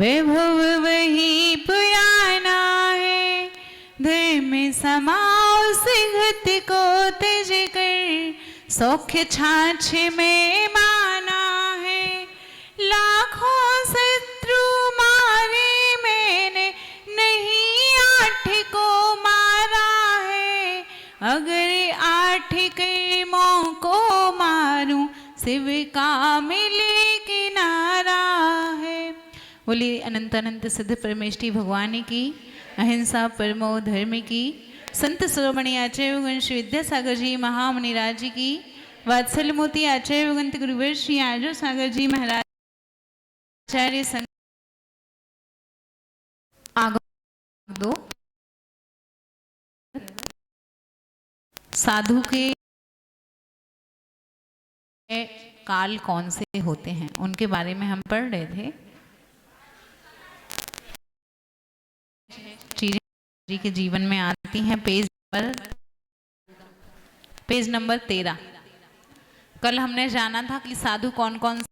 वैभव वही पुराना है, धर्म समाओ सिंहत को तेज कर, सौख्य छाछ में माना है। लाखों शत्रु मारे मैंने, नहीं 8 को मारा है, अगर 8 कर्मों को मारूं, शिव का मिले किनारा है। बोलिए अनंत अनंत सिद्ध परमेष्ठी भगवान की, अहिंसा परमो धर्म की, संत शिरोमणि आचार्य गुण श्री विद्यासागर जी महामुनि राज जी की, वात्सल्य मोती आचार्य गुणत गुरुवर श्री आर्य सागर जी महाराज आचार्य संत दो साधु के काल कौन से होते हैं उनके बारे में हम पढ़ रहे थे। चीजें जी के जीवन में आती हैं। Page number 13। कल हमने जाना था कि साधु कौन कौन,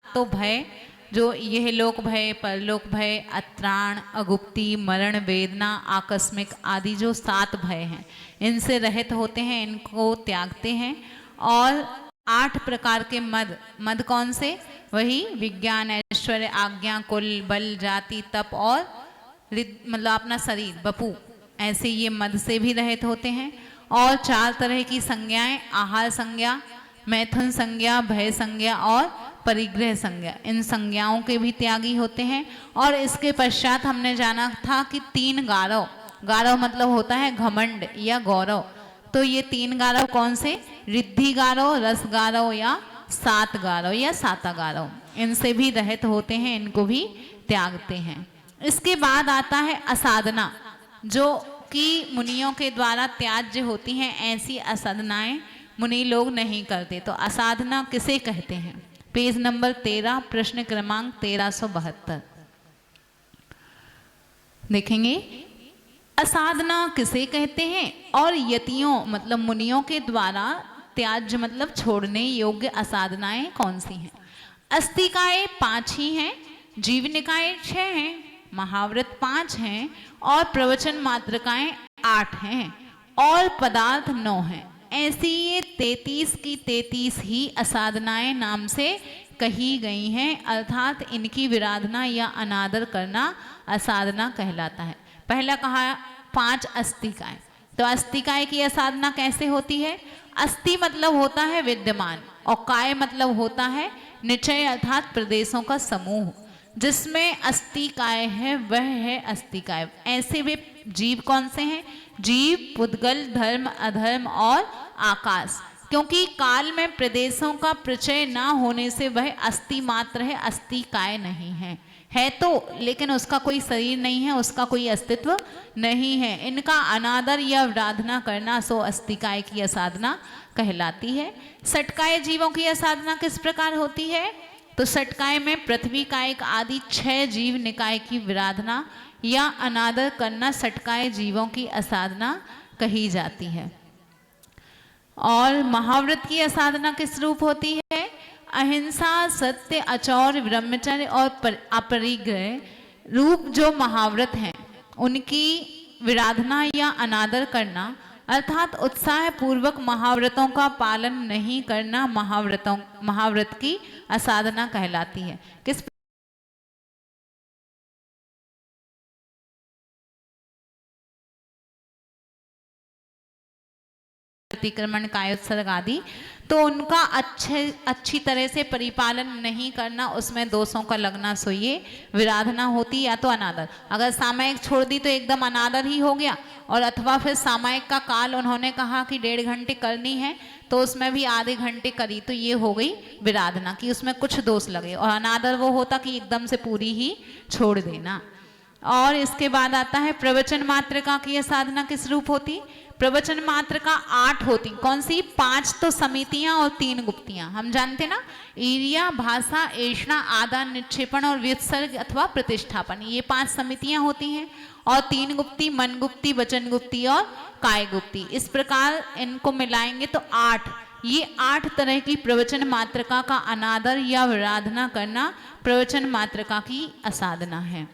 तो भय, जो यह लोक भय, परलोक भय, अत्राण, अगुप्ती, मरण, वेदना, आकस्मिक आदि जो 7 भय हैं, इनसे रहित होते हैं, इनको त्यागते हैं। और 8 प्रकार के मद कौन से? वही विज्ञान, ऐश्वर्य, आज्ञा, कुल, बल, जाति, तप और मतलब अपना शरीर बपू, ऐसे ये मद से भी रहित होते हैं। और 4 तरह की संज्ञाएं, आहार संज्ञा, मैथुन संज्ञा, भय संज्ञा और परिग्रह संज्ञा, इन संज्ञाओं के भी त्यागी होते हैं। और इसके पश्चात हमने जाना था कि 3 गारव, गारव मतलब होता है घमंड या गौरव, तो ये 3 गारव कौन से? रिद्धि गारव, रस गारव या सात गारव या साता गारव, इनसे भी रहित होते हैं, इनको भी त्यागते हैं। इसके बाद आता है असाधना, जो कि मुनियों के द्वारा त्याज्य होती हैं, ऐसी असाधनाएं मुनि लोग नहीं करते। तो असाधना किसे कहते हैं? पेज नंबर 13, प्रश्न क्रमांक 1372 देखेंगे। असाधना किसे कहते हैं और यतियों मतलब मुनियों के द्वारा त्याज्य मतलब छोड़ने योग्य असाधनाएं कौन सी हैं? अस्तिकाएं 5 ही हैं, जीवनिकाएं 6 हैं, महाव्रत 5 हैं और प्रवचन मात्रकाएं 8 हैं और पदार्थ 9 हैं। ऐसी ये 33 की 33 ही असाधनाएं नाम से कही गई हैं, अर्थात इनकी विराधना या अनादर करना असाधना कहलाता है। पहला कहा 5 अस्तिकाएं, तो अस्तिकाएं की असाधना कैसे होती है? अस्थि मतलब होता है विद्यमान और काय मतलब होता है निश्चय अर्थात प्रदेशों का समूह, जिसमें अस्तिकाय है वह है अस्तिकाय। ऐसे वे जीव कौन से हैं? जीव, पुद्गल, धर्म, अधर्म और आकाश। क्योंकि काल में प्रदेशों का प्रचय ना होने से वह अस्थि मात्र है, अस्तिकाय नहीं है तो, लेकिन उसका कोई शरीर नहीं है, उसका कोई अस्तित्व नहीं है। इनका अनादर या विराधना करना सो अस्तिकाय की असाधना कहलाती है। षटकाय जीवों की असाधना किस प्रकार होती है? तो षटकाय में पृथ्वी कायिक आदि 6 जीव निकाय की विराधना या अनादर करना षटकाय जीवों की असाधना कही जाती है। और महाव्रत की असाधना किस रूप होती है? अहिंसा, सत्य, अचौर, ब्रह्मचर्य और अपरिग्रह रूप जो महाव्रत हैं, उनकी विराधना या अनादर करना अर्थात उत्साह पूर्वक महाव्रतों का पालन नहीं करना महाव्रत की असाधना कहलाती है। किस अतिक्रमण, कायोत्सर्ग आदि, तो उनका अच्छी तरह से परिपालन नहीं करना, उसमें दोषों का लगना, सो ये विराधना होती या तो अनादर। अगर सामयिक छोड़ दी तो एकदम अनादर ही हो गया, और अथवा फिर सामयिक का काल उन्होंने कहा कि 1.5 घंटे करनी है तो उसमें भी आधे घंटे करी, तो ये हो गई विराधना की उसमें कुछ दोष लगे। और अनादर वो होता कि एकदम से पूरी ही छोड़ देना। और इसके बाद आता है प्रवचन मात्रका की साधना किस रूप होती? प्रवचन मात्र का 8 होती। कौन सी? 5 तो समितियां और 3 गुप्तियां। हम जानते ना, ईर्ष्या, भाषा, ऐष्णा, आदान निक्षेपण और व्युत्सर्ग अथवा प्रतिष्ठापन, ये 5 समितियां होती हैं। और 3 गुप्ती, मन गुप्ती, वचन गुप्ती और काय गुप्ती। इस प्रकार इनको मिलाएंगे तो 8 ये 8 तरह की प्रवचन मात्रका का अनादर या आराधना करना प्रवचन मात्रका की असाधना है।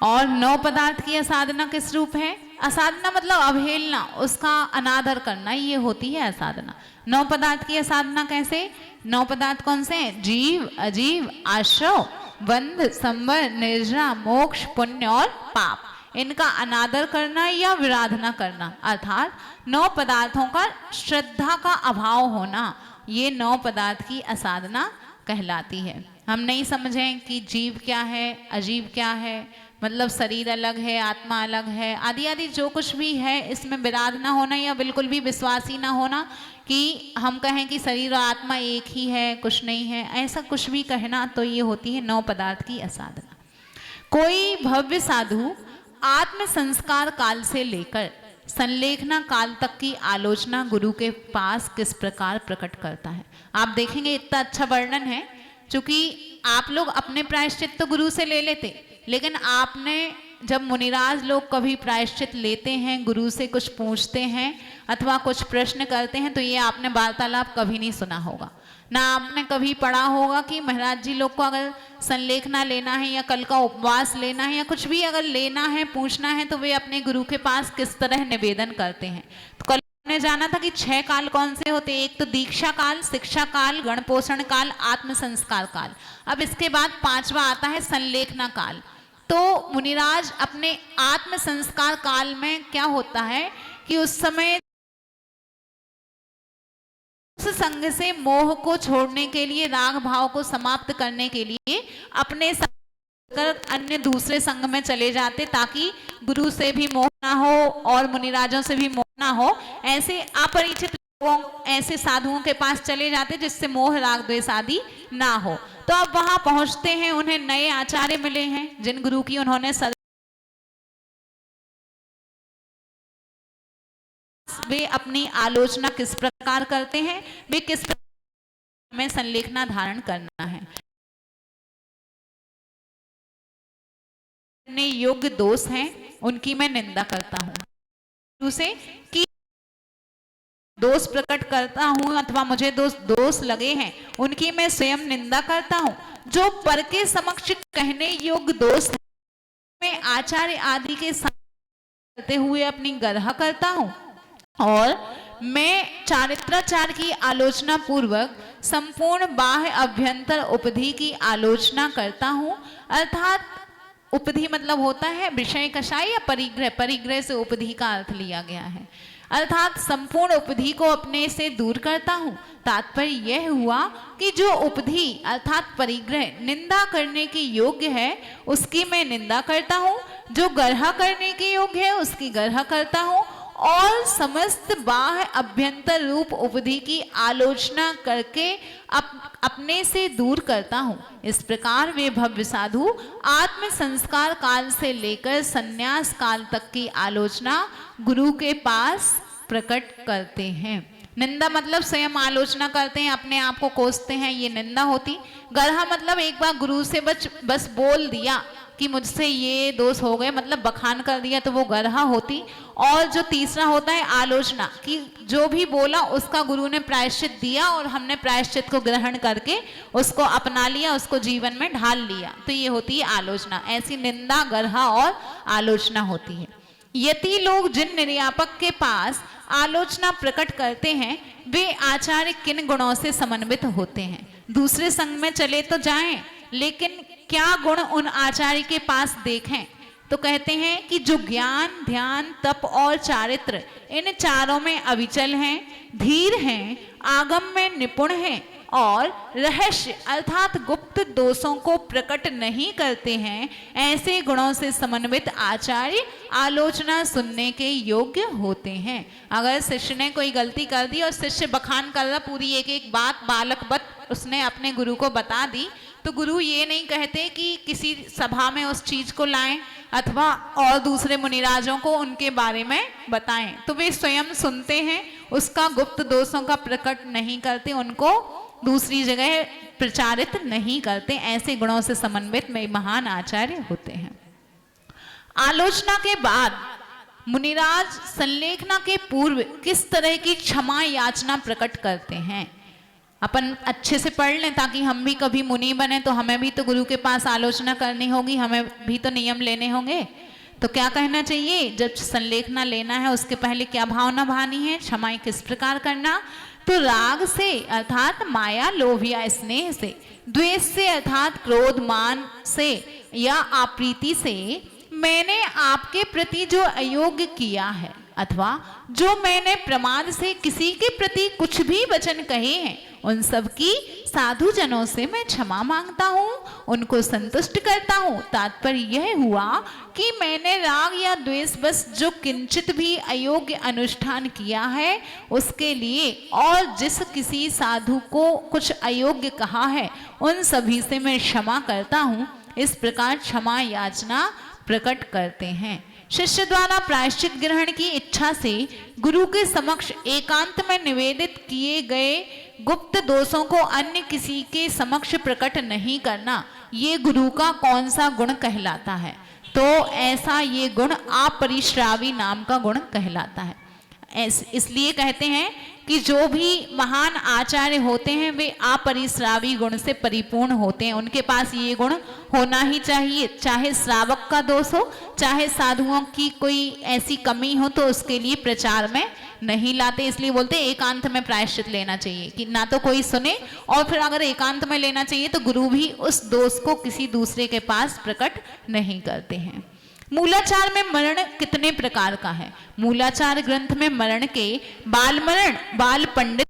और 9 पदार्थ की असाधना किस रूप है? असाधना मतलब अवहेलना, उसका अनादर करना, ये होती है असाधना। 9 पदार्थ की असाधना कैसे? 9 पदार्थ कौन से हैं? जीव, अजीव, आश्रव, बंध, संवर, निर्जरा, मोक्ष, पुण्य और पाप। इनका अनादर करना या विराधना करना, अर्थात 9 पदार्थों का श्रद्धा का अभाव होना, ये 9 पदार्थ की असाधना कहलाती है। हम नहीं समझें कि जीव क्या है, अजीव क्या है, मतलब शरीर अलग है, आत्मा अलग है, आदि आदि जो कुछ भी है, इसमें विराधना होना या बिल्कुल भी विश्वास ही ना होना कि हम कहें कि शरीर और आत्मा एक ही है, कुछ नहीं है, ऐसा कुछ भी कहना, तो ये होती है 9 पदार्थ की असाधना। कोई भव्य साधु आत्म संस्कार काल से लेकर संलेखना काल तक की आलोचना गुरु के पास किस प्रकार प्रकट करता है। आप देखेंगे इतना अच्छा वर्णन है, क्योंकि आप लोग अपने प्रायश्चित तो गुरु से ले लेते, लेकिन आपने जब मुनिराज लोग कभी प्रायश्चित लेते हैं, गुरु से कुछ पूछते हैं अथवा कुछ प्रश्न करते हैं, तो ये आपने वार्तालाप कभी नहीं सुना होगा, ना आपने कभी पढ़ा होगा कि महाराज जी लोग को अगर संलेखना लेना है या कल का उपवास लेना है या कुछ भी अगर लेना है, पूछना है, तो वे अपने गुरु के पास किस तरह निवेदन करते हैं। तो कल हमने जाना था कि 6 काल कौन से होते हैं। एक तो दीक्षा काल, शिक्षा काल, गण पोषण काल, आत्म संस्कार काल। अब इसके बाद 5वां आता है संलेखना काल। तो मुनिराज अपने आत्म संस्कार काल में क्या होता है कि उस समय उस संग से मोह को छोड़ने के लिए, राग भाव को समाप्त करने के लिए अपने संग कर अन्य दूसरे संग में चले जाते, ताकि गुरु से भी मोह ना हो और मुनिराजों से भी मोह ना हो। ऐसे अपरिचित लोगों, ऐसे साधुओं के पास चले जाते जिससे मोह राग द्वेष आदि ना हो। तो अब वहां पहुंचते हैं, उन्हें नए आचार्य मिले हैं जिन गुरु की उन्होंने वे अपनी आलोचना किस प्रकार करते हैं, वे किस प्रकार में संलेखना धारण करना है। अपने योग्य दोष हैं उनकी मैं निंदा करता हूँ, दूसरे की दोष प्रकट करता हूँ अथवा मुझे दोष लगे हैं उनकी मैं स्वयं निंदा करता हूँ। जो पर के समक्ष कहने योग्य दोष है, मैं आचार्य आदि के करते हुए अपनी गर्ह करता हूँ। और मैं चारित्राचार की आलोचना पूर्वक संपूर्ण बाह्य अभ्यंतर उपधि की आलोचना करता हूँ। अर्थात उपधि मतलब होता है विषय कषाय या परिग्रह, परिग्रह से उपधि का अर्थ लिया गया है, अर्थात संपूर्ण उपधि को अपने से दूर करता हूँ। तात्पर्य यह हुआ कि जो उपधि अर्थात परिग्रह निंदा करने के योग्य है उसकी मैं निंदा करता हूँ, जो गर्ह करने के योग्य है उसकी गर्ह करता हूँ, और समस्त बाह्य अभ्यंतर रूप उपधि की आलोचना करके अपने से दूर करता हूँ। इस प्रकार वे भव्य साधु आत्म संस्कार काल से लेकर संन्यास काल तक की आलोचना गुरु के पास प्रकट करते हैं। निंदा मतलब स्वयं आलोचना करते हैं, अपने आप को कोसते हैं, ये निंदा होती। गर्हा मतलब एक बार गुरु से बस बोल दिया कि मुझसे ये दोष हो गए, मतलब बखान कर दिया, तो वो गर्हा होती। और जो तीसरा होता है आलोचना, कि जो भी बोला उसका गुरु ने प्रायश्चित दिया और हमने प्रायश्चित को ग्रहण करके उसको अपना लिया, उसको जीवन में ढाल लिया, तो ये होती है आलोचना। ऐसी निंदा, गर्हा और आलोचना होती है। यति लोग जिन निर्यापक के पास आलोचना प्रकट करते हैं वे आचार्य किन गुणों से समन्वित होते हैं। दूसरे संग में चले तो जाएं, लेकिन क्या गुण उन आचार्य के पास देखें, तो कहते हैं कि जो ज्ञान, ध्यान, तप और चारित्र इन चारों में अविचल हैं, धीर हैं, आगम में निपुण हैं और रहस्य अर्थात गुप्त दोषों को प्रकट नहीं करते हैं, ऐसे गुणों से समन्वित आचार्य आलोचना सुनने के योग्य होते हैं। अगर शिष्य ने कोई गलती कर दी और शिष्य बखान कर रहा, पूरी एक एक बात बालकवत उसने अपने गुरु को बता दी, तो गुरु ये नहीं कहते कि किसी सभा में उस चीज को लाएं अथवा और दूसरे मुनिराजों को उनके बारे में बताएं, तो वे स्वयं सुनते हैं, उसका गुप्त दोषों का प्रकट नहीं करते, उनको दूसरी जगह प्रचारित नहीं करते। ऐसे गुणों से समन्वित में महान आचार्य होते हैं। आलोचना के बाद मुनिराज संलेखना के पूर्व किस तरह की क्षमा याचना प्रकट करते हैं। अपन अच्छे से पढ़ लें ताकि हम भी कभी मुनि बने तो हमें भी तो गुरु के पास आलोचना करनी होगी, हमें भी तो नियम लेने होंगे। तो क्या कहना चाहिए, जब संलेखना लेना है उसके पहले क्या भावना भानी है, क्षमाएं किस प्रकार करना। तो राग से अर्थात माया लोभ या स्नेह से, द्वेष से अर्थात क्रोध मान से या अप्रीति से मैंने आपके प्रति जो अयोग्य किया है अथवा जो मैंने प्रमाद से किसी के प्रति कुछ भी वचन कहे हैं उन सब की साधु जनों से मैं क्षमा मांगता हूँ, उनको संतुष्ट करता हूँ। तात्पर्य यह हुआ कि मैंने राग या द्वेष बस जो किंचित भी अयोग्य अनुष्ठान किया है उसके लिए और जिस किसी साधु को कुछ अयोग्य कहा है उन सभी से मैं क्षमा करता हूँ। इस प्रकार क्षमा याचना प्रकट करते हैं। शिष्य द्वारा प्रायश्चित ग्रहण की इच्छा से गुरु के समक्ष एकांत में निवेदित किए गए गुप्त दोषों को अन्य किसी के समक्ष प्रकट नहीं करना, ये गुरु का कौन सा गुण कहलाता है। तो ऐसा ये गुण अपरिश्रावी नाम का गुण कहलाता है। इसलिए कहते हैं कि जो भी महान आचार्य होते हैं वे अपरिश्रावी गुण से परिपूर्ण होते हैं, उनके पास ये गुण होना ही चाहिए। चाहे श्रावक का दोष हो, चाहे साधुओं की कोई ऐसी कमी हो तो उसके लिए प्रचार में नहीं लाते। इसलिए बोलते एकांत में प्रायश्चित लेना चाहिए कि ना तो कोई सुने, और फिर अगर एकांत में लेना चाहिए तो गुरु भी उस दोष को किसी दूसरे के पास प्रकट नहीं करते हैं। मूलाचार में मरण कितने प्रकार का है। मूलाचार ग्रंथ में मरण के बाल मरण, बाल पंडित